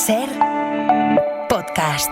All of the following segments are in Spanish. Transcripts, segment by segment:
SER Podcast.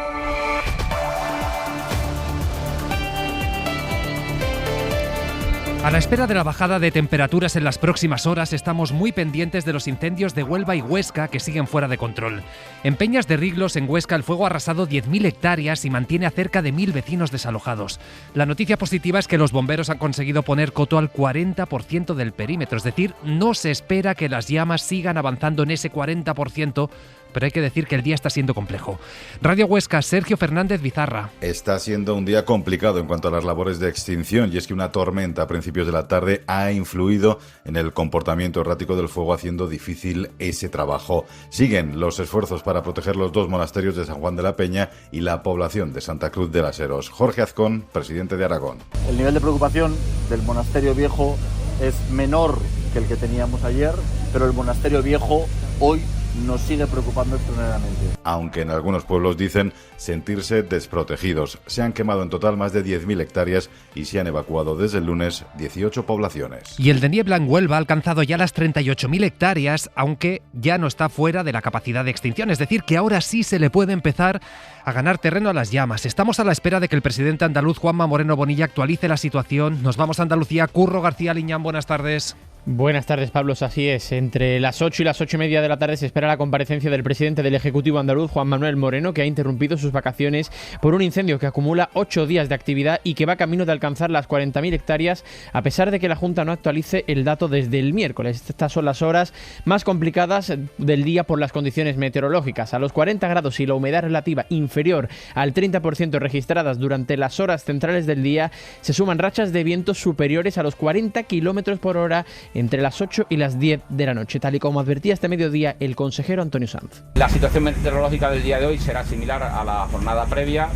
A la espera de la bajada de temperaturas en las próximas horas, estamos muy pendientes de los incendios de Huelva y Huesca que siguen fuera de control. En Peñas de Riglos, en Huesca, el fuego ha arrasado 10.000 hectáreas y mantiene a cerca de 1.000 vecinos desalojados. La noticia positiva es que los bomberos han conseguido poner coto al 40% del perímetro, es decir, no se espera que las llamas sigan avanzando en ese 40%, pero hay que decir que el día está siendo complejo. Radio Huesca, Sergio Fernández Bizarra. Está siendo un día complicado en cuanto a las labores de extinción, y es que una tormenta a principios de la tarde ha influido en el comportamiento errático del fuego, haciendo difícil ese trabajo. Siguen los esfuerzos para proteger los dos monasterios de San Juan de la Peña y la población de Santa Cruz de las Heros. Jorge Azcón, presidente de Aragón. El nivel de preocupación del monasterio viejo es menor que el que teníamos ayer, pero el monasterio viejo hoy nos sigue preocupando extraordinariamente. Aunque en algunos pueblos dicen sentirse desprotegidos. Se han quemado en total más de 10.000 hectáreas y se han evacuado desde el lunes 18 poblaciones. Y el de niebla en Huelva ha alcanzado ya las 38.000 hectáreas, aunque ya no está fuera de la capacidad de extinción. Es decir, que ahora sí se le puede empezar a ganar terreno a las llamas. Estamos a la espera de que el presidente andaluz Juanma Moreno Bonilla actualice la situación. Nos vamos a Andalucía. Curro García Liñán, buenas tardes. Buenas tardes, Pablo. Así es. Entre las 8 y las 8:30 de la tarde se espera la comparecencia del presidente del Ejecutivo andaluz, Juan Manuel Moreno, que ha interrumpido sus vacaciones por un incendio que acumula 8 días de actividad y que va camino de alcanzar las 40.000 hectáreas, a pesar de que la Junta no actualice el dato desde el miércoles. Estas son las horas más complicadas del día por las condiciones meteorológicas. A los 40 grados y la humedad relativa inferior al 30% registradas durante las horas centrales del día, se suman rachas de vientos superiores a los 40 km por hora entre las 8 y las 10 de la noche, tal y como advertía este mediodía el consejero Antonio Sanz. La situación meteorológica del día de hoy será similar a la jornada previa,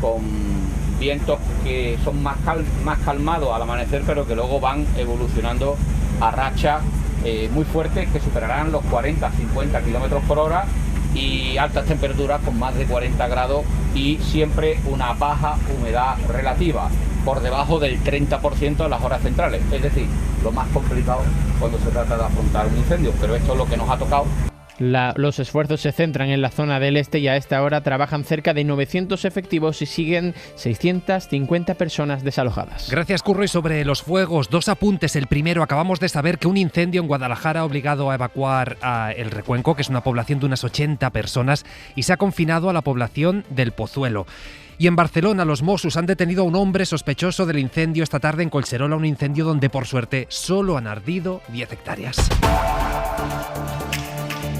con vientos que son más calmados al amanecer, pero que luego van evolucionando a rachas muy fuertes que superarán los 40-50 km por hora y altas temperaturas con más de 40 grados y siempre una baja humedad relativa, por debajo del 30% en las horas centrales. Es decir, lo más complicado cuando se trata de afrontar un incendio, pero esto es lo que nos ha tocado. Los esfuerzos se centran en la zona del este y a esta hora trabajan cerca de 900 efectivos y siguen 650 personas desalojadas. Gracias, Curro. Y sobre los fuegos, dos apuntes. El primero, acabamos de saber que un incendio en Guadalajara ha obligado a evacuar a El Recuenco, que es una población de unas 80 personas, y se ha confinado a la población del Pozuelo. Y en Barcelona, los Mossos han detenido a un hombre sospechoso del incendio esta tarde en Collserola, un incendio donde, por suerte, solo han ardido 10 hectáreas.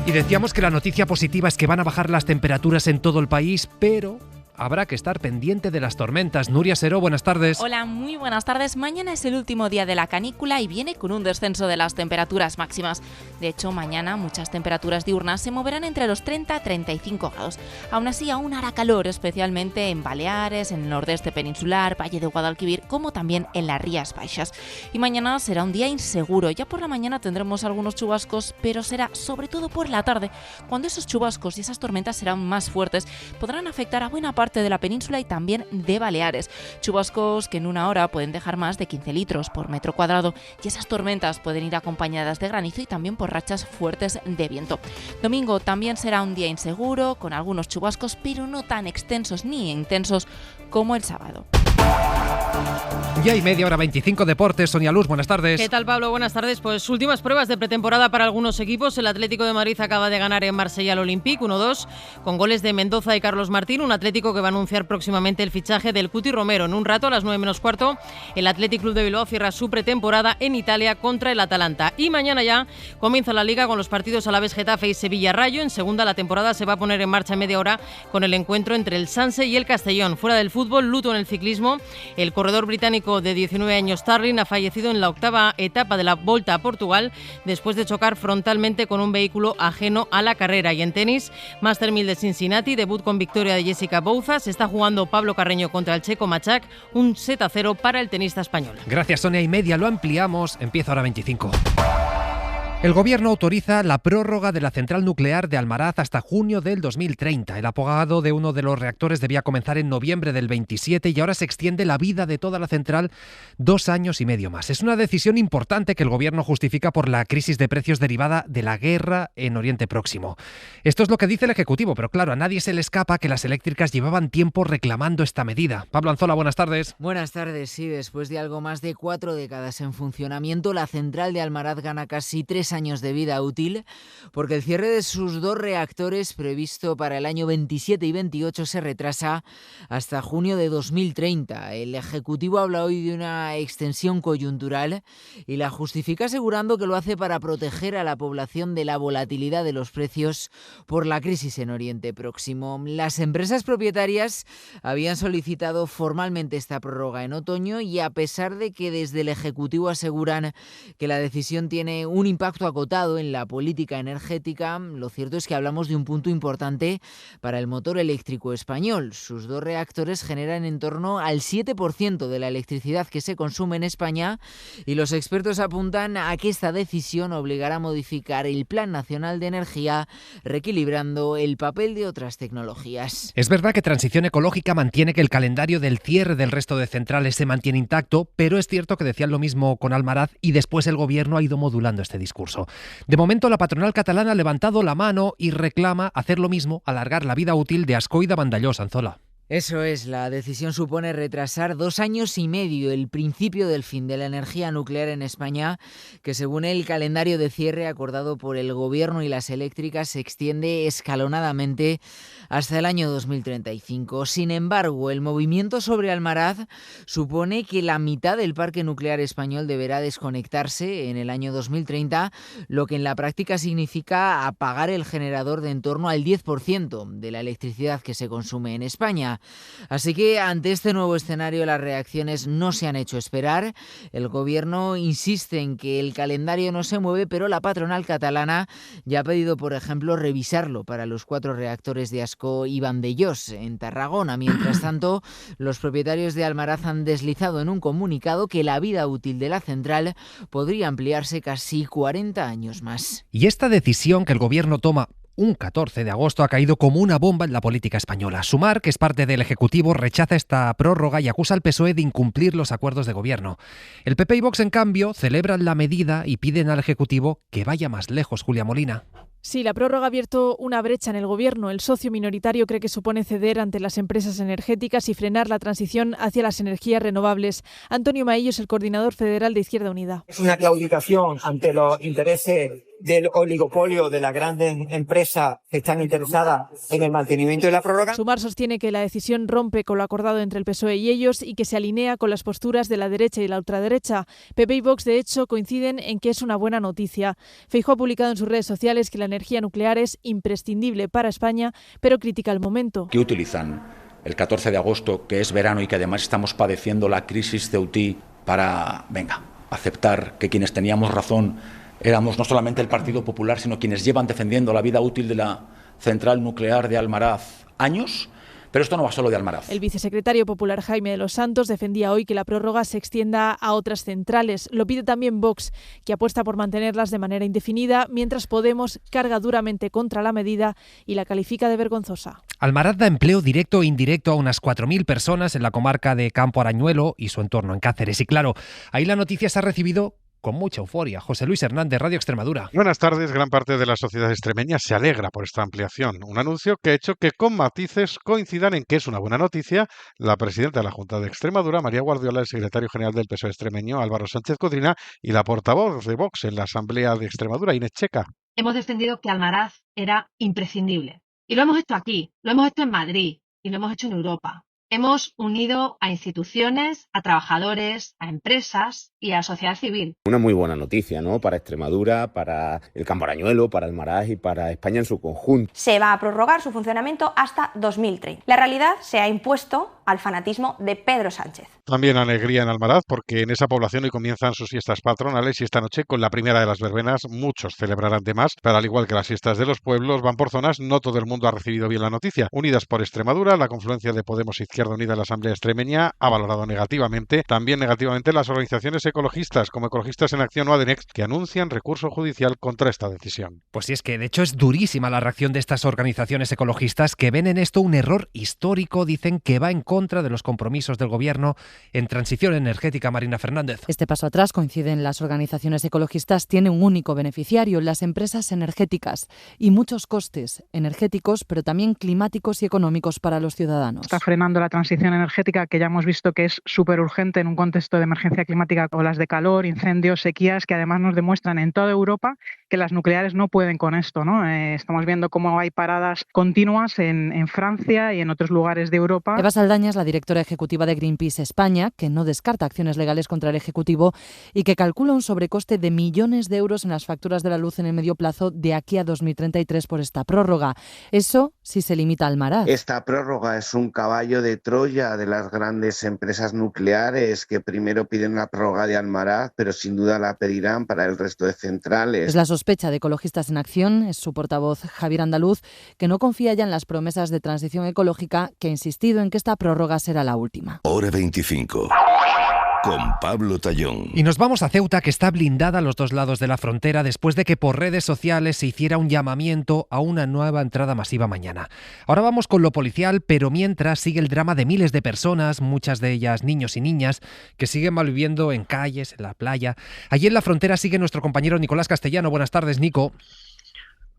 Y decíamos que la noticia positiva es que van a bajar las temperaturas en todo el país, pero habrá que estar pendiente de las tormentas. Nuria Seró, buenas tardes. Hola, muy buenas tardes. Mañana es el último día de la canícula y viene con un descenso de las temperaturas máximas. De hecho, mañana muchas temperaturas diurnas se moverán entre los 30 y 35 grados. Aún así, aún hará calor, especialmente en Baleares, en el nordeste peninsular, Valle de Guadalquivir, como también en las Rías Baixas. Y mañana será un día inseguro. Ya por la mañana tendremos algunos chubascos, pero será sobre todo por la tarde, cuando esos chubascos y esas tormentas serán más fuertes, podrán afectar a buena parte de la península y también de Baleares. Chubascos que en una hora pueden dejar más de 15 litros por metro cuadrado, y esas tormentas pueden ir acompañadas de granizo y también por rachas fuertes de viento. Domingo también será un día inseguro, con algunos chubascos, pero no tan extensos ni intensos como el sábado. Ya hay media hora 25 deportes. Sonia Luz, buenas tardes. ¿Qué tal, Pablo? Buenas tardes. Pues últimas pruebas de pretemporada para algunos equipos. El Atlético de Madrid acaba de ganar en Marsella al Olympique 1-2 con goles de Mendoza y Carlos Martín. Un Atlético que va a anunciar próximamente el fichaje del Cuti Romero. En un rato, a las 9 menos cuarto, el Athletic Club de Bilbao cierra su pretemporada en Italia contra el Atalanta. Y mañana ya comienza la Liga con los partidos Alavés, Getafe y Sevilla Rayo. En segunda, la temporada se va a poner en marcha en media hora con el encuentro entre el Sanse y el Castellón. Fuera del fútbol, luto en el ciclismo. El corredor británico de 19 años Starling ha fallecido en la octava etapa de la Volta a Portugal después de chocar frontalmente con un vehículo ajeno a la carrera. Y en tenis, Master 1000 de Cincinnati, debut con victoria de Jessica Bouza. Se está jugando Pablo Carreño contra el checo Machak, un 7-0 para el tenista español. Gracias, Sonia. Y media lo ampliamos. Empieza ahora 25. El Gobierno autoriza la prórroga de la central nuclear de Almaraz hasta junio del 2030. El apagado de uno de los reactores debía comenzar en noviembre del 27 y ahora se extiende la vida de toda la central 2 años y medio más. Es una decisión importante que el Gobierno justifica por la crisis de precios derivada de la guerra en Oriente Próximo. Esto es lo que dice el Ejecutivo, pero claro, a nadie se le escapa que las eléctricas llevaban tiempo reclamando esta medida. Pablo Anzola, buenas tardes. Buenas tardes, sí. Después de algo más de 4 décadas en funcionamiento, la central de Almaraz gana casi 3 años de vida útil, porque el cierre de sus 2 reactores previsto para el año 27 y 28 se retrasa hasta junio de 2030. El Ejecutivo habla hoy de una extensión coyuntural y la justifica asegurando que lo hace para proteger a la población de la volatilidad de los precios por la crisis en Oriente Próximo. Las empresas propietarias habían solicitado formalmente esta prórroga en otoño y a pesar de que desde el Ejecutivo aseguran que la decisión tiene un impacto acotado en la política energética, lo cierto es que hablamos de un punto importante para el motor eléctrico español. Sus 2 reactores generan en torno al 7% de la electricidad que se consume en España y los expertos apuntan a que esta decisión obligará a modificar el Plan Nacional de Energía, reequilibrando el papel de otras tecnologías. Es verdad que Transición Ecológica mantiene que el calendario del cierre del resto de centrales se mantiene intacto, pero es cierto que decían lo mismo con Almaraz y después el Gobierno ha ido modulando este discurso. De momento, la patronal catalana ha levantado la mano y reclama hacer lo mismo, alargar la vida útil de Ascó y de Vandellós, Anzola. Eso es, la decisión supone retrasar 2 años y medio el principio del fin de la energía nuclear en España, que según el calendario de cierre acordado por el Gobierno y las eléctricas se extiende escalonadamente hasta el año 2035. Sin embargo, el movimiento sobre Almaraz supone que la mitad del parque nuclear español deberá desconectarse en el año 2030, lo que en la práctica significa apagar el generador de en torno al 10% de la electricidad que se consume en España. Así que ante este nuevo escenario las reacciones no se han hecho esperar. El Gobierno insiste en que el calendario no se mueve, pero la patronal catalana ya ha pedido, por ejemplo, revisarlo para los 4 reactores de Ascó y Vandellós en Tarragona. Mientras tanto, los propietarios de Almaraz han deslizado en un comunicado que la vida útil de la central podría ampliarse casi 40 años más. Y esta decisión que el Gobierno toma un 14 de agosto ha caído como una bomba en la política española. Sumar, que es parte del Ejecutivo, rechaza esta prórroga y acusa al PSOE de incumplir los acuerdos de gobierno. El PP y Vox, en cambio, celebran la medida y piden al Ejecutivo que vaya más lejos. Julia Molina. Sí, la prórroga ha abierto una brecha en el Gobierno. El socio minoritario cree que supone ceder ante las empresas energéticas y frenar la transición hacia las energías renovables. Antonio Maillo es el coordinador federal de Izquierda Unida. Es una claudicación ante los intereses del oligopolio de las grandes empresas que están interesadas en el mantenimiento de la prórroga. Sumar sostiene que la decisión rompe con lo acordado entre el PSOE y ellos y que se alinea con las posturas de la derecha y la ultraderecha. PP y Vox, de hecho, coinciden en que es una buena noticia. Feijóo ha publicado en sus redes sociales que la energía nuclear es imprescindible para España, pero critica el momento. ¿Qué utilizan el 14 de agosto, que es verano y que además estamos padeciendo la crisis ceutí, para, aceptar que quienes teníamos razón éramos no solamente el Partido Popular, sino quienes llevan defendiendo la vida útil de la central nuclear de Almaraz años? Pero esto no va solo de Almaraz. El vicesecretario popular Jaime de los Santos defendía hoy que la prórroga se extienda a otras centrales. Lo pide también Vox, que apuesta por mantenerlas de manera indefinida, mientras Podemos carga duramente contra la medida y la califica de vergonzosa. Almaraz da empleo directo e indirecto a unas 4.000 personas en la comarca de Campo Arañuelo y su entorno en Cáceres. Y claro, ahí la noticia se ha recibido con mucha euforia. José Luis Hernández, Radio Extremadura. Buenas tardes. Gran parte de la sociedad extremeña se alegra por esta ampliación. Un anuncio que ha hecho que con matices coincidan en que es una buena noticia la presidenta de la Junta de Extremadura, María Guardiola, el secretario general del PSOE extremeño, Álvaro Sánchez Codina, y la portavoz de Vox en la Asamblea de Extremadura, Inés Checa. Hemos defendido que Almaraz era imprescindible. Y lo hemos hecho aquí, lo hemos hecho en Madrid y lo hemos hecho en Europa. Hemos unido a instituciones, a trabajadores, a empresas y a la sociedad civil. Una muy buena noticia, ¿no? Para Extremadura, para el Campo Arañuelo, para Almaraz y para España en su conjunto. Se va a prorrogar su funcionamiento hasta 2030. La realidad se ha impuesto al fanatismo de Pedro Sánchez. También alegría en Almaraz, porque en esa población hoy comienzan sus fiestas patronales y esta noche, con la primera de las verbenas, muchos celebrarán de más, pero al igual que las fiestas de los pueblos van por zonas, no todo el mundo ha recibido bien la noticia. Unidas por Extremadura, la confluencia de Podemos e Izquierda Unida en la Asamblea Extremeña ha valorado negativamente, también negativamente las organizaciones ecologistas, como Ecologistas en Acción o Adenex, que anuncian recurso judicial contra esta decisión. Pues sí, es que de hecho es durísima la reacción de estas organizaciones ecologistas que ven en esto un error histórico, dicen que va en contra de los compromisos del gobierno en transición energética. Marina Fernández. Este paso atrás, coinciden las organizaciones ecologistas, tiene un único beneficiario, las empresas energéticas, y muchos costes energéticos, pero también climáticos y económicos para los ciudadanos. Está frenando la transición energética, que ya hemos visto que es súper urgente en un contexto de emergencia climática, olas de calor, incendios, sequías, que además nos demuestran en toda Europa que las nucleares no pueden con esto, ¿no? Estamos viendo cómo hay paradas continuas en Francia y en otros lugares de Europa. Eva Saldaña es la directora ejecutiva de Greenpeace España, que no descarta acciones legales contra el Ejecutivo y que calcula un sobrecoste de millones de euros en las facturas de la luz en el medio plazo de aquí a 2033 por esta prórroga. Eso sí se limita al Almaraz. Esta prórroga es un caballo de Troya de las grandes empresas nucleares que primero piden la prórroga de Almaraz, pero sin duda la pedirán para el resto de centrales. Es la sospecha de Ecologistas en Acción, es su portavoz Javier Andaluz, que no confía ya en las promesas de transición ecológica, que ha insistido en que esta prórroga será la última. Hora 25. Con Pablo Tallón. Y nos vamos a Ceuta, que está blindada a los dos lados de la frontera después de que por redes sociales se hiciera un llamamiento a una nueva entrada masiva mañana. Ahora vamos con lo policial, pero mientras sigue el drama de miles de personas, muchas de ellas niños y niñas, que siguen malviviendo en calles, en la playa. Allí en la frontera sigue nuestro compañero Nicolás Castellano. Buenas tardes, Nico.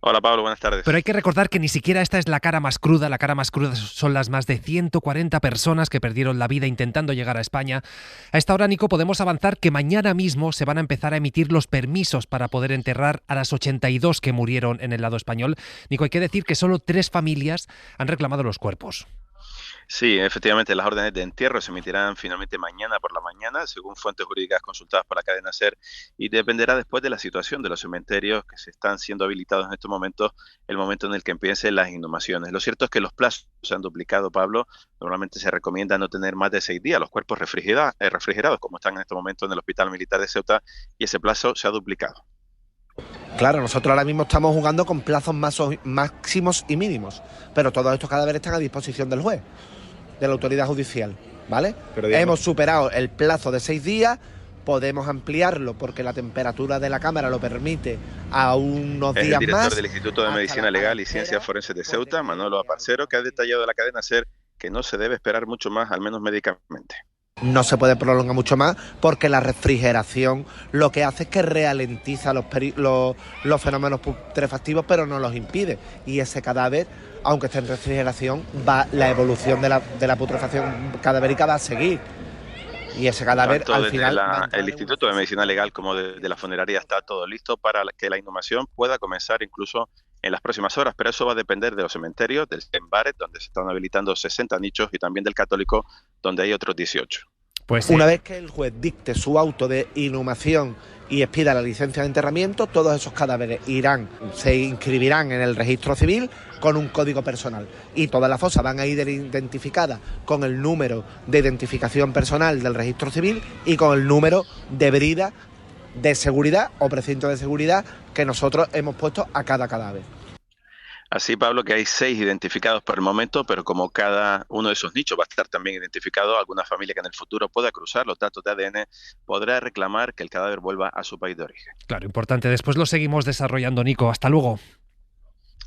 Hola Pablo, buenas tardes. Pero hay que recordar que ni siquiera esta es la cara más cruda. La cara más cruda son las más de 140 personas que perdieron la vida intentando llegar a España. A esta hora, Nico, podemos avanzar que mañana mismo se van a empezar a emitir los permisos para poder enterrar a las 82 que murieron en el lado español. Nico, hay que decir que solo 3 familias han reclamado los cuerpos. Sí, efectivamente, las órdenes de entierro se emitirán finalmente mañana por la mañana, según fuentes jurídicas consultadas por la cadena SER, y dependerá después de la situación de los cementerios que se están siendo habilitados en estos momentos, el momento en el que empiecen las inhumaciones. Lo cierto es que los plazos se han duplicado, Pablo. Normalmente se recomienda no tener más de 6 días los cuerpos refrigerados, como están en este momento en el Hospital Militar de Ceuta, y ese plazo se ha duplicado. Claro, nosotros ahora mismo estamos jugando con plazos máximos y mínimos, pero todos estos cadáveres están a disposición del juez, de la autoridad judicial, ¿vale? Hemos superado el plazo de 6 días, podemos ampliarlo porque la temperatura de la cámara lo permite a unos días más. Es el director del Instituto de Medicina Legal y Ciencias Forenses de Ceuta, Manolo Aparcero, que ha detallado a la cadena SER que no se debe esperar mucho más, al menos médicamente. No se puede prolongar mucho más porque la refrigeración lo que hace es que ralentiza los fenómenos putrefactivos, pero no los impide. Y ese cadáver, aunque esté en refrigeración, la evolución de la putrefacción cadavérica va a seguir. Y ese cadáver tanto al final... el Instituto de Medicina Legal como de la funeraria está todo listo para que la inhumación pueda comenzar incluso en las próximas horas, pero eso va a depender de los cementerios, del Embaret, donde se están habilitando 60 nichos, y también del Católico, donde hay otros 18. Pues una vez que el juez dicte su auto de inhumación y expida la licencia de enterramiento, todos esos cadáveres se inscribirán en el registro civil con un código personal, y todas las fosas van a ir identificadas con el número de identificación personal del registro civil y con el número de brida de seguridad o precinto de seguridad que nosotros hemos puesto a cada cadáver. Así, Pablo, que hay 6 identificados por el momento, pero como cada uno de esos nichos va a estar también identificado, alguna familia que en el futuro pueda cruzar los datos de ADN podrá reclamar que el cadáver vuelva a su país de origen. Claro, importante. Después lo seguimos desarrollando, Nico. Hasta luego.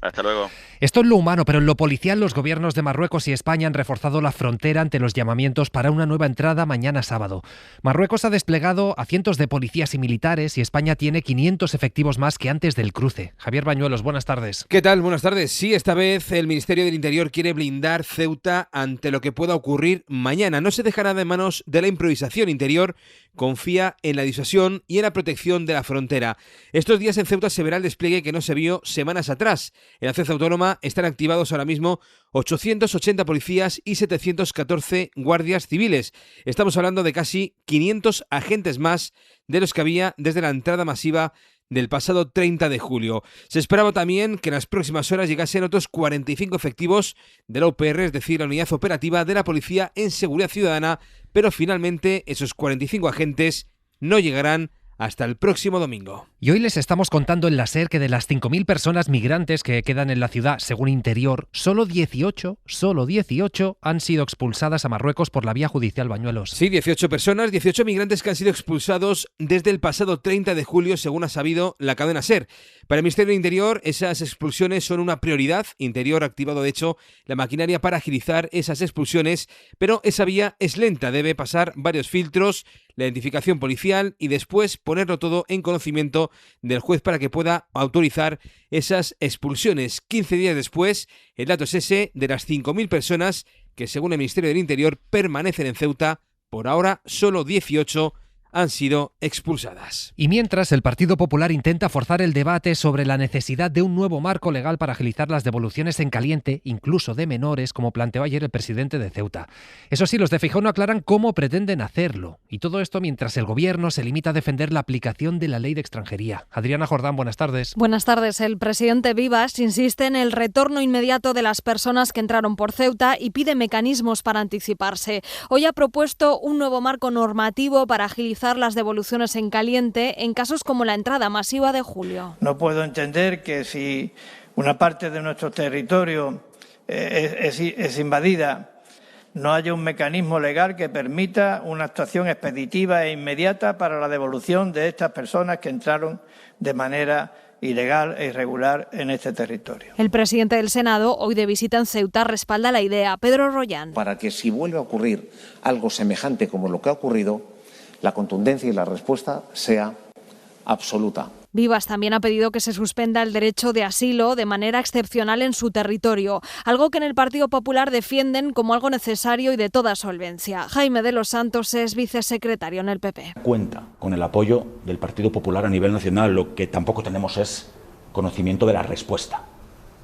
Hasta luego. Esto es lo humano, pero en lo policial los gobiernos de Marruecos y España han reforzado la frontera ante los llamamientos para una nueva entrada mañana sábado. Marruecos ha desplegado a cientos de policías y militares y España tiene 500 efectivos más que antes del cruce. Javier Bañuelos, buenas tardes. ¿Qué tal? Buenas tardes. Sí, esta vez el Ministerio del Interior quiere blindar Ceuta ante lo que pueda ocurrir mañana. No se dejará de manos de la improvisación. Interior confía en la disuasión y en la protección de la frontera. Estos días en Ceuta se verá el despliegue que no se vio semanas atrás. En la ciudad autónoma están activados ahora mismo 880 policías y 714 guardias civiles. Estamos hablando de casi 500 agentes más de los que había desde la entrada masiva del pasado 30 de julio. Se esperaba también que en las próximas horas llegasen otros 45 efectivos de la UPR, es decir, la unidad operativa de la Policía en Seguridad Ciudadana, pero finalmente esos 45 agentes no llegarán hasta el próximo domingo. Y hoy les estamos contando en la SER que de las 5.000 personas migrantes que quedan en la ciudad, según Interior, solo 18 han sido expulsadas a Marruecos por la vía judicial, Bañuelos. Sí, 18 personas, 18 migrantes que han sido expulsados desde el pasado 30 de julio, según ha sabido la cadena SER. Para el Ministerio del Interior, esas expulsiones son una prioridad. Interior ha activado, de hecho, la maquinaria para agilizar esas expulsiones, pero esa vía es lenta, debe pasar varios filtros, la identificación policial y después ponerlo todo en conocimiento del juez para que pueda autorizar esas expulsiones. 15 días después, el dato es ese de las 5.000 personas que, según el Ministerio del Interior, permanecen en Ceuta. Por ahora, solo 18 han sido expulsadas. Y mientras, el Partido Popular intenta forzar el debate sobre la necesidad de un nuevo marco legal para agilizar las devoluciones en caliente, incluso de menores, como planteó ayer el presidente de Ceuta. Eso sí, los de Feijóo no aclaran cómo pretenden hacerlo. Y todo esto mientras el Gobierno se limita a defender la aplicación de la ley de extranjería. Adriana Jordán, buenas tardes. Buenas tardes. El presidente Vivas insiste en el retorno inmediato de las personas que entraron por Ceuta y pide mecanismos para anticiparse. Hoy ha propuesto un nuevo marco normativo para agilizar las devoluciones en caliente en casos como la entrada masiva de julio. No puedo entender que si una parte de nuestro territorio es invadida, no haya un mecanismo legal que permita una actuación expeditiva e inmediata para la devolución de estas personas que entraron de manera ilegal e irregular en este territorio. El presidente del Senado, hoy de visita en Ceuta, respalda la idea. Pedro Rollán. Para que si vuelve a ocurrir algo semejante como lo que ha ocurrido, la contundencia y la respuesta sea absoluta. Vivas también ha pedido que se suspenda el derecho de asilo de manera excepcional en su territorio, algo que en el Partido Popular defienden como algo necesario y de toda solvencia. Jaime de los Santos es vicesecretario en el PP. Cuenta con el apoyo del Partido Popular a nivel nacional, lo que tampoco tenemos es conocimiento de la respuesta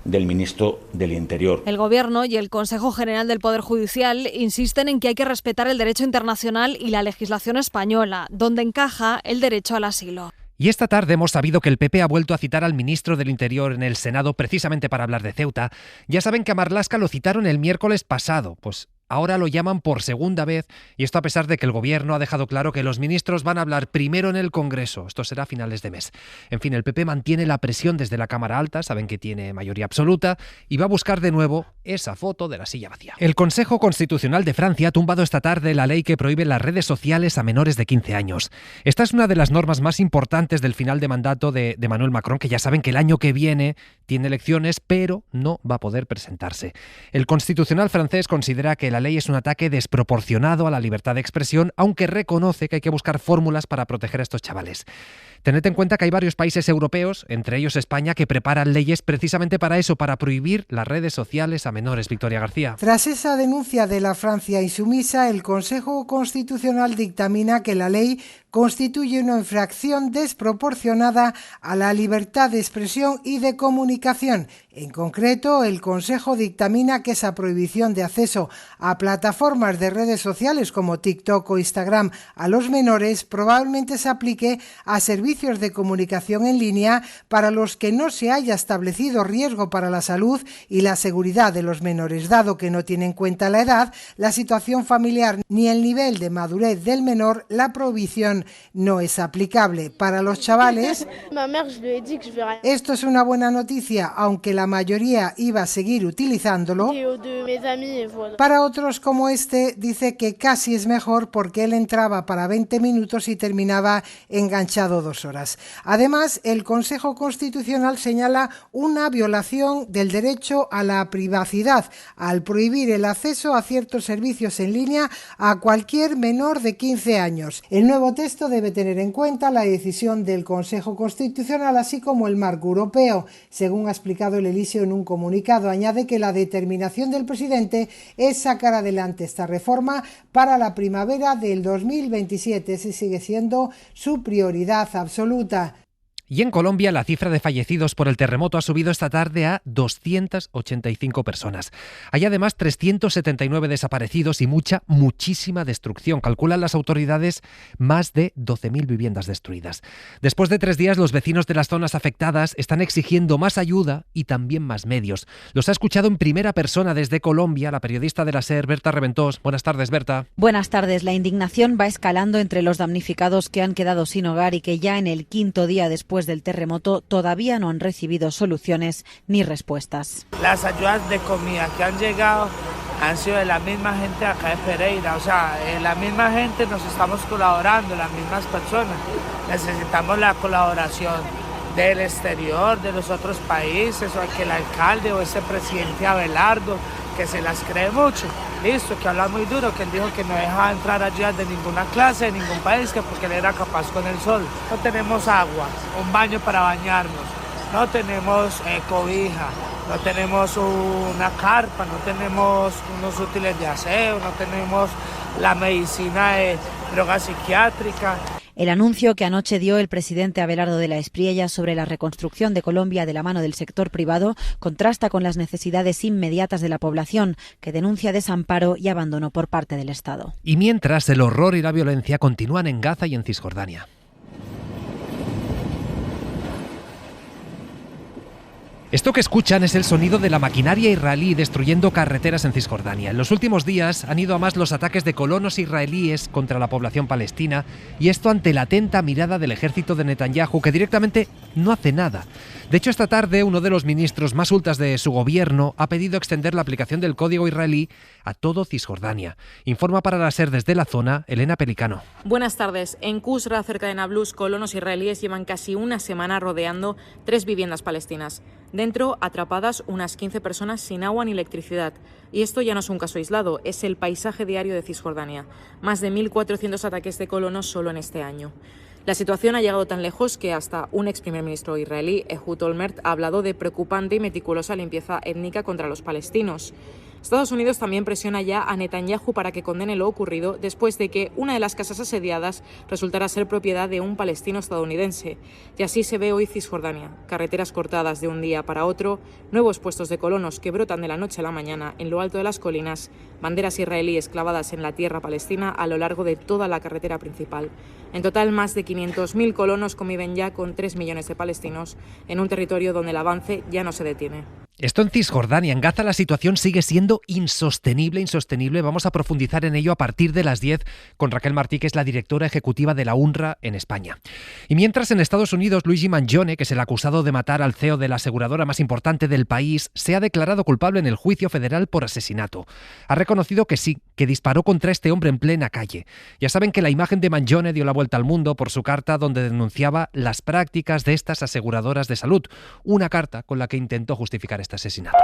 del ministro del Interior. El Gobierno y el Consejo General del Poder Judicial insisten en que hay que respetar el derecho internacional y la legislación española, donde encaja el derecho al asilo. Y esta tarde hemos sabido que el PP ha vuelto a citar al ministro del Interior en el Senado precisamente para hablar de Ceuta. Ya saben que a Marlaska lo citaron el miércoles pasado, pues ahora lo llaman por segunda vez, y esto a pesar de que el Gobierno ha dejado claro que los ministros van a hablar primero en el Congreso. Esto será a finales de mes. En fin, el PP mantiene la presión desde la Cámara Alta, saben que tiene mayoría absoluta, y va a buscar de nuevo esa foto de la silla vacía. El Consejo Constitucional de Francia ha tumbado esta tarde la ley que prohíbe las redes sociales a menores de 15 años. Esta es una de las normas más importantes del final de mandato de Emmanuel Macron, que ya saben que el año que viene tiene elecciones, pero no va a poder presentarse. El Constitucional francés considera que la ley es un ataque desproporcionado a la libertad de expresión, aunque reconoce que hay que buscar fórmulas para proteger a estos chavales. Tened en cuenta que hay varios países europeos, entre ellos España, que preparan leyes precisamente para eso, para prohibir las redes sociales a menores. Victoria García. Tras esa denuncia de la Francia insumisa, el Consejo Constitucional dictamina que la ley constituye una infracción desproporcionada a la libertad de expresión y de comunicación. En concreto, el Consejo dictamina que esa prohibición de acceso a plataformas de redes sociales como TikTok o Instagram a los menores probablemente se aplique a servicios de comunicación en línea para los que no se haya establecido riesgo para la salud y la seguridad de los menores, dado que no tiene en cuenta la edad, la situación familiar ni el nivel de madurez del menor. La prohibición no es aplicable. Para los chavales, esto es una buena noticia, aunque la mayoría iba a seguir utilizándolo. Para otros, como este, dice que casi es mejor porque él entraba para 20 minutos y terminaba enganchado 2 horas. Además, el Consejo Constitucional señala una violación del derecho a la privacidad al prohibir el acceso a ciertos servicios en línea a cualquier menor de 15 años. El nuevo texto debe tener en cuenta la decisión del Consejo Constitucional, así como el marco europeo. Según ha explicado el Elíseo en un comunicado, añade que la determinación del presidente es sacar adelante esta reforma para la primavera del 2027. Ese sigue siendo su prioridad absoluta. Y en Colombia, la cifra de fallecidos por el terremoto ha subido esta tarde a 285 personas. Hay además 379 desaparecidos y muchísima destrucción. Calculan las autoridades más de 12.000 viviendas destruidas. Después de 3 días, los vecinos de las zonas afectadas están exigiendo más ayuda y también más medios. Los ha escuchado en primera persona desde Colombia la periodista de la SER, Berta Reventós. Buenas tardes, Berta. Buenas tardes. La indignación va escalando entre los damnificados que han quedado sin hogar y que ya en el 5.º día después del terremoto todavía no han recibido soluciones ni respuestas. Las ayudas de comida que han llegado han sido de la misma gente acá en Pereira, o sea, la misma gente nos estamos colaborando, las mismas personas. Necesitamos la colaboración del exterior, de los otros países, o que el alcalde o ese presidente Abelardo, que se las cree mucho, listo, que habla muy duro, que él dijo que no dejaba entrar ayudas de ninguna clase, de ningún país, que porque él era capaz con el sol. No tenemos agua, un baño para bañarnos, no tenemos cobija, no tenemos una carpa, no tenemos unos útiles de aseo, no tenemos la medicina de droga psiquiátrica. El anuncio que anoche dio el presidente Abelardo de la Espriella sobre la reconstrucción de Colombia de la mano del sector privado contrasta con las necesidades inmediatas de la población, que denuncia desamparo y abandono por parte del Estado. Y mientras, el horror y la violencia continúan en Gaza y en Cisjordania. Esto que escuchan es el sonido de la maquinaria israelí destruyendo carreteras en Cisjordania. En los últimos días han ido a más los ataques de colonos israelíes contra la población palestina, y esto ante la atenta mirada del ejército de Netanyahu, que directamente no hace nada. De hecho, esta tarde uno de los ministros más ultras de su gobierno ha pedido extender la aplicación del código israelí a todo Cisjordania. Informa para la SER desde la zona, Elena Pelicano. Buenas tardes. En Qusra, cerca de Nablus, colonos israelíes llevan casi una semana rodeando 3 viviendas palestinas. Dentro, atrapadas unas 15 personas sin agua ni electricidad. Y esto ya no es un caso aislado, es el paisaje diario de Cisjordania. Más de 1.400 ataques de colonos solo en este año. La situación ha llegado tan lejos que hasta un ex primer ministro israelí, Ehud Olmert, ha hablado de preocupante y meticulosa limpieza étnica contra los palestinos. Estados Unidos también presiona ya a Netanyahu para que condene lo ocurrido después de que una de las casas asediadas resultara ser propiedad de un palestino estadounidense. Y así se ve hoy Cisjordania: carreteras cortadas de un día para otro, nuevos puestos de colonos que brotan de la noche a la mañana en lo alto de las colinas, banderas israelíes clavadas en la tierra palestina a lo largo de toda la carretera principal. En total, más de 500.000 colonos conviven ya con 3 millones de palestinos en un territorio donde el avance ya no se detiene. Esto en Cisjordania. En Gaza la situación sigue siendo insostenible. Vamos a profundizar en ello a partir de las 10 con Raquel Martí, que es la directora ejecutiva de la UNRWA en España. Y mientras, en Estados Unidos, Luigi Mangione, que es el acusado de matar al CEO de la aseguradora más importante del país, se ha declarado culpable en el juicio federal por asesinato. Ha reconocido que sí, que disparó contra este hombre en plena calle. Ya saben que la imagen de Mangione dio la vuelta al mundo por su carta donde denunciaba las prácticas de estas aseguradoras de salud. Una carta con la que intentó justificar este asesinato.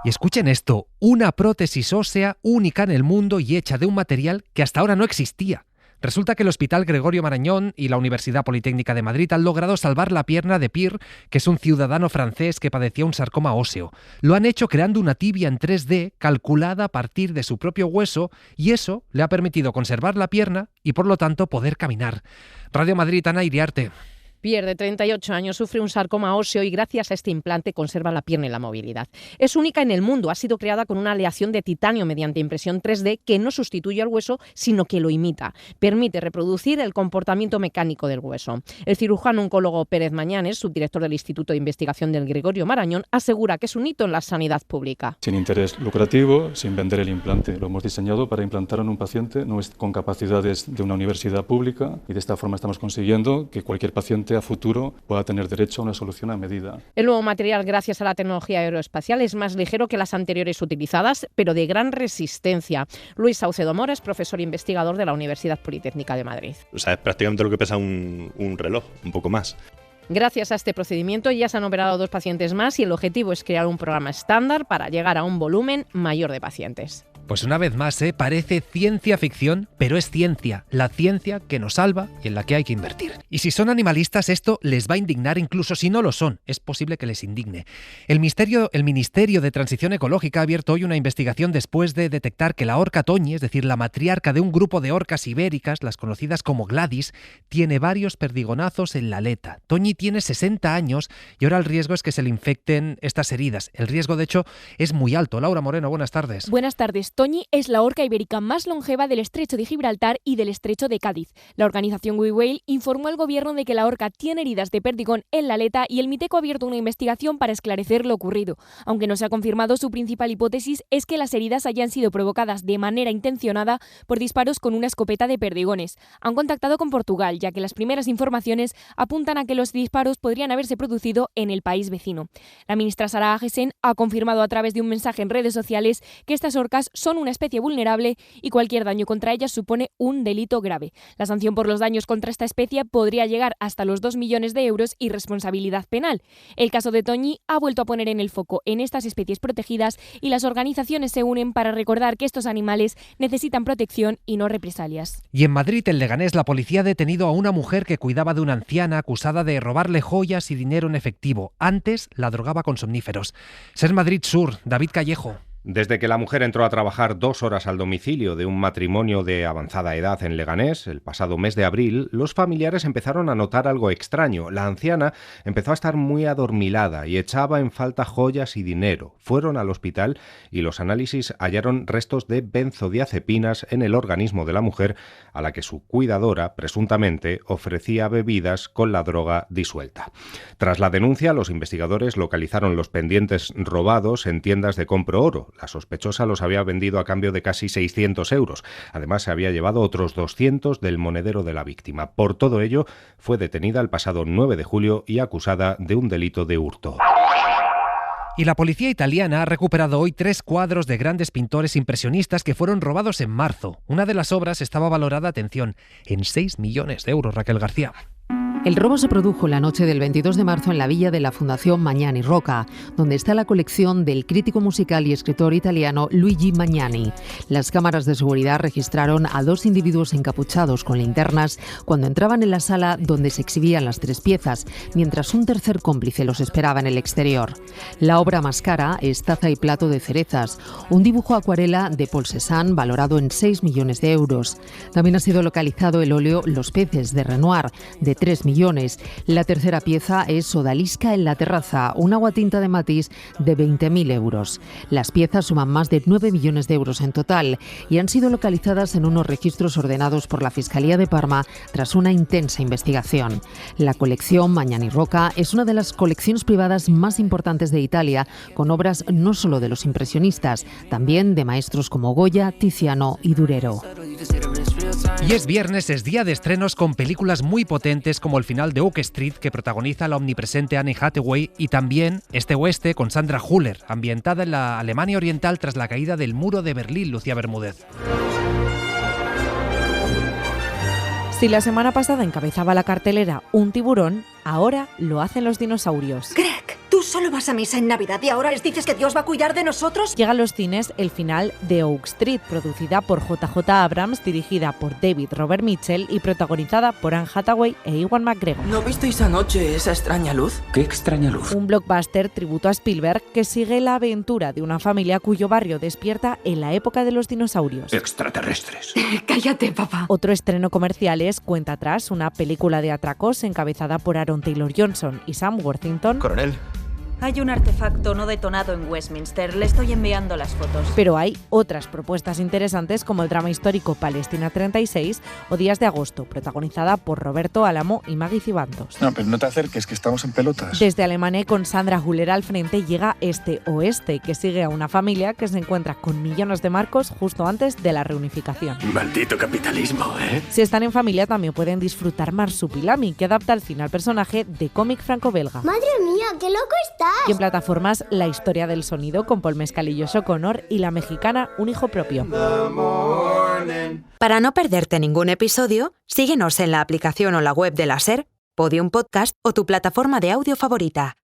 Y escuchen esto: una prótesis ósea única en el mundo y hecha de un material que hasta ahora no existía. Resulta que el Hospital Gregorio Marañón y la Universidad Politécnica de Madrid han logrado salvar la pierna de Pierre, que es un ciudadano francés que padecía un sarcoma óseo. Lo han hecho creando una tibia en 3D calculada a partir de su propio hueso, y eso le ha permitido conservar la pierna y, por lo tanto, poder caminar. Radio Madrid, Ana Iriarte. Pierre, de 38 años, sufre un sarcoma óseo y gracias a este implante conserva la pierna y la movilidad. Es única en el mundo, ha sido creada con una aleación de titanio mediante impresión 3D que no sustituye al hueso, sino que lo imita. Permite reproducir el comportamiento mecánico del hueso. El cirujano oncólogo Pérez Mañanes, subdirector del Instituto de Investigación del Gregorio Marañón, asegura que es un hito en la sanidad pública. Sin interés lucrativo, sin vender el implante. Lo hemos diseñado para implantar en un paciente con capacidades de una universidad pública, y de esta forma estamos consiguiendo que cualquier paciente a futuro pueda tener derecho a una solución a medida. El nuevo material, gracias a la tecnología aeroespacial, es más ligero que las anteriores utilizadas, pero de gran resistencia. Luis Saucedo Mora es profesor investigador de la Universidad Politécnica de Madrid. O sea, es prácticamente lo que pesa un reloj, un poco más. Gracias a este procedimiento ya se han operado 2 pacientes más y el objetivo es crear un programa estándar para llegar a un volumen mayor de pacientes. Pues una vez más, parece ciencia ficción, pero es ciencia, la ciencia que nos salva y en la que hay que invertir. Y si son animalistas, esto les va a indignar incluso si no lo son. Es posible que les indigne. El Ministerio de Transición Ecológica ha abierto hoy una investigación después de detectar que la orca Toñi, es decir, la matriarca de un grupo de orcas ibéricas, las conocidas como Gladys, tiene varios perdigonazos en la aleta. Toñi tiene 60 años y ahora el riesgo es que se le infecten estas heridas. El riesgo, de hecho, es muy alto. Laura Moreno, buenas tardes. Buenas tardes. Toñi es la orca ibérica más longeva del Estrecho de Gibraltar y del Estrecho de Cádiz. La organización We Whale informó al gobierno de que la orca tiene heridas de perdigón en la aleta y el Miteco ha abierto una investigación para esclarecer lo ocurrido. Aunque no se ha confirmado, su principal hipótesis es que las heridas hayan sido provocadas de manera intencionada por disparos con una escopeta de perdigones. Han contactado con Portugal, ya que las primeras informaciones apuntan a que los disparos podrían haberse producido en el país vecino. La ministra Sara Agesen ha confirmado a través de un mensaje en redes sociales que estas orcas son una especie vulnerable y cualquier daño contra ellas supone un delito grave. La sanción por los daños contra esta especie podría llegar hasta los 2 millones de euros y responsabilidad penal. El caso de Toñi ha vuelto a poner en el foco en estas especies protegidas y las organizaciones se unen para recordar que estos animales necesitan protección y no represalias. Y en Madrid, en Leganés, la policía ha detenido a una mujer que cuidaba de una anciana acusada de robarle joyas y dinero en efectivo. Antes la drogaba con somníferos. Ser Madrid Sur, David Callejo. Desde que la mujer entró a trabajar 2 horas al domicilio de un matrimonio de avanzada edad en Leganés, el pasado mes de abril, los familiares empezaron a notar algo extraño. La anciana empezó a estar muy adormilada y echaba en falta joyas y dinero. Fueron al hospital y los análisis hallaron restos de benzodiazepinas en el organismo de la mujer, a la que su cuidadora, presuntamente, ofrecía bebidas con la droga disuelta. Tras la denuncia, los investigadores localizaron los pendientes robados en tiendas de compro oro. La sospechosa los había vendido a cambio de casi 600 euros. Además, se había llevado otros 200 del monedero de la víctima. Por todo ello, fue detenida el pasado 9 de julio y acusada de un delito de hurto. Y la policía italiana ha recuperado hoy 3 cuadros de grandes pintores impresionistas que fueron robados en marzo. Una de las obras estaba valorada, atención, en 6 millones de euros, Raquel García. El robo se produjo la noche del 22 de marzo en la villa de la Fundación Magnani Rocca, donde está la colección del crítico musical y escritor italiano Luigi Magnani. Las cámaras de seguridad registraron a 2 individuos encapuchados con linternas cuando entraban en la sala donde se exhibían las 3 piezas, mientras un tercer cómplice los esperaba en el exterior. La obra más cara es Taza y plato de cerezas, un dibujo acuarela de Paul Cézanne valorado en 6 millones de euros. También ha sido localizado el óleo Los peces de Renoir, de 3 millones. La tercera pieza es Odalisca en la terraza, un aguatinta de Matisse de 20.000 euros. Las piezas suman más de 9 millones de euros en total y han sido localizadas en unos registros ordenados por la Fiscalía de Parma tras una intensa investigación. La colección Magnani Rocca es una de las colecciones privadas más importantes de Italia, con obras no solo de los impresionistas, también de maestros como Goya, Tiziano y Durero. Y es viernes, es día de estrenos con películas muy potentes como El final de Oak Street, que protagoniza la omnipresente Anne Hathaway, y también Este Oeste con Sandra Hüller, ambientada en la Alemania Oriental tras la caída del muro de Berlín. Lucía Bermúdez. Si la semana pasada encabezaba la cartelera un tiburón, ahora lo hacen los dinosaurios. Greg, tú solo vas a misa en Navidad y ahora les dices que Dios va a cuidar de nosotros. Llega a los cines El final de Oak Street, producida por JJ Abrams, dirigida por David Robert Mitchell y protagonizada por Anne Hathaway e Ewan McGregor. ¿No visteis anoche esa extraña luz? ¿Qué extraña luz? Un blockbuster tributo a Spielberg que sigue la aventura de una familia cuyo barrio despierta en la época de los dinosaurios. Extraterrestres. Cállate, papá. Otro estreno comercial es Cuenta atrás, una película de atracos encabezada por Aaron Taylor Johnson y Sam Worthington. Coronel. Hay un artefacto no detonado en Westminster. Le estoy enviando las fotos. Pero hay otras propuestas interesantes como el drama histórico Palestina 36 o Días de agosto, protagonizada por Roberto Álamo y Maggie Cibantos. No, pero no te acerques, que estamos en pelotas. Desde Alemania, con Sandra Hüller al frente, llega Este Oeste, que sigue a una familia que se encuentra con millones de marcos justo antes de la reunificación. Maldito capitalismo, ¿eh? Si están en familia, también pueden disfrutar Marsupilami, que adapta al cine al personaje de cómic franco-belga. ¡Madre mía, qué loco está! Y en plataformas, La historia del sonido con Paul Mescal y Josh O'Connor y la mexicana Un hijo propio. Para no perderte ningún episodio, síguenos en la aplicación o la web de la SER, Podium Podcast o tu plataforma de audio favorita.